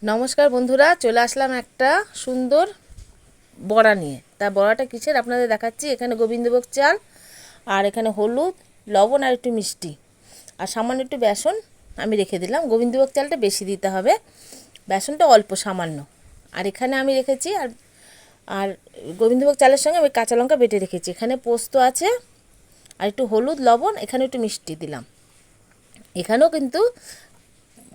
নমস্কার বন্ধুরা, চলে আসলাম একটা সুন্দর বড়া নিয়ে। তা বড়াটা কিসের আপনাদের দেখাচ্ছি। এখানে গোবিন্দভোগ চাল, আর এখানে হলুদ, লবণ আর একটু মিষ্টি, আর সামান্য একটু বেসন আমি রেখে দিলাম। গোবিন্দভোগ চালটা বেশি দিতে হবে, বেসনটা অল্প সামান্য। আর এখানে আমি রেখেছি আর আর গোবিন্দভোগ চালের সঙ্গে আমি কাঁচা লঙ্কা বেটে রেখেছি। এখানে পোস্ত আছে, আর একটু হলুদ, লবণ, এখানে একটু মিষ্টি দিলাম। এখানেও কিন্তু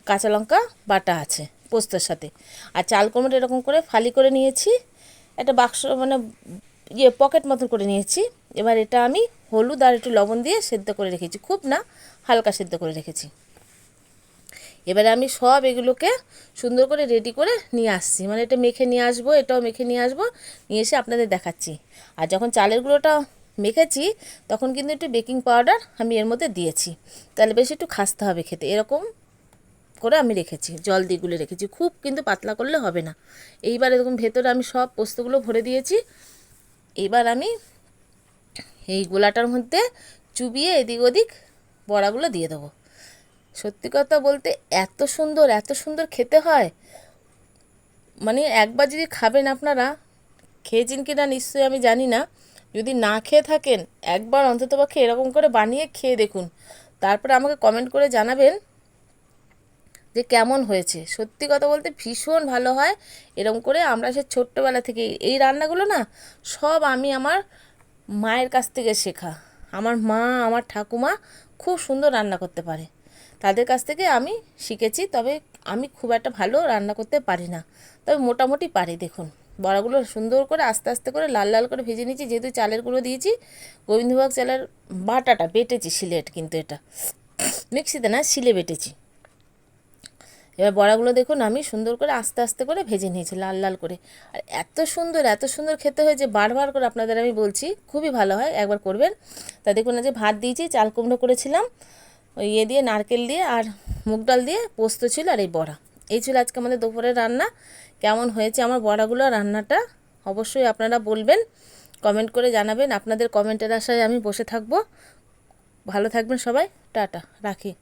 কাঁচা লঙ্কা বাটা আছে পোস্তর সাথে। আর চাল কুমড়োটা এরকম করে ফালি করে নিয়েছি, একটা বাক্স মানে পকেট মতন করে নিয়েছি। এবার এটা আমি হলুদ আর একটু লবণ দিয়ে সেদ্ধ করে রেখেছি, খুব না, হালকা সেদ্ধ করে রেখেছি। এবারে আমি সব এগুলোকে সুন্দর করে রেডি করে নিয়ে আসছি, মানে এটা মেখে নিয়ে আসবো, এটাও মেখে নিয়ে আসবো, নিয়ে এসে আপনাদের দেখাচ্ছি। আর যখন চালের গুঁড়োটা মেখেছি তখন কিন্তু একটু বেকিং পাউডার আমি এর মধ্যে দিয়েছি, তাহলে বেশ একটু খাস্তে হবে খেতে। এরকম করে আমি রেখেছি, জল দিয়ে গুলে রেখেছি, খুব কিন্তু পাতলা করলে হবে না। এইবার এরকম ভেতরে আমি সব পোস্তগুলো ভরে দিয়েছি। এইবার আমি এই গোলাটার মধ্যে চুবিয়ে এদিক ওদিক বড়াগুলো দিয়ে দেবো। সত্যি কথা বলতে এত সুন্দর এত সুন্দর খেতে হয়, মানে একবার যদি খাবেন, আপনারা খেয়েছেন কি না নিশ্চয়ই আমি জানি না, যদি না খেয়ে থাকেন একবার অন্ততপক্ষে এরকম করে বানিয়ে খেয়ে দেখুন, তারপরে আমাকে কমেন্ট করে জানাবেন যে কেমন হয়েছে। সত্যি কথা বলতে ভীষণ ভালো হয় এরকম করে। আমরা সে ছোট্টবেলা থেকে এই রান্নাগুলো না সব আমি আমার মায়ের কাছ থেকে শেখা। আমার মা, আমার ঠাকুমা খুব সুন্দর রান্না করতে পারে, তাদের কাছ থেকে আমি শিখেছি। তবে আমি খুব একটা ভালো রান্না করতে পারি না, তবে মোটামুটি পারি। দেখুন বড়াগুলো সুন্দর করে আস্তে আস্তে করে লাল লাল করে ভেজে নিয়েছি, যেহেতু চালের গুঁড়ো দিয়েছি। গোবিন্দভোগ চালের বাটাটা বেটেছি, শিলেট, কিন্তু এটা মিক্সিতে না, শিলে বেটেছি। এবার বড়াগুলো দেখুন আমি সুন্দর করে আস্তে আস্তে করে ভেজে নিয়েছি লাল লাল করে। আর এত সুন্দর খেতে হয়েছে, বারবার করে আপনাদের আমি বলছি, খুবই ভালো হয়, একবার করবেন। তা দেখুন আজ ভাত দিয়েছি, চাল কুমড়ো করেছিলাম ওই দিয়ে, নারকেল দিয়ে আর মুগ ডাল দিয়ে, পোস্ত ছিল, আর এই বড়া। এই ছিল আজকে আমাদের দুপুরের রান্না। কেমন হয়েছে আমার বড়াগুলো রান্নাটা অবশ্যই আপনারা বলবেন, কমেন্ট করে জানাবেন। আপনাদের কমেন্টের আশায় আমি বসে থাকবো। ভালো থাকবেন সবাই, টাটা, রাখি।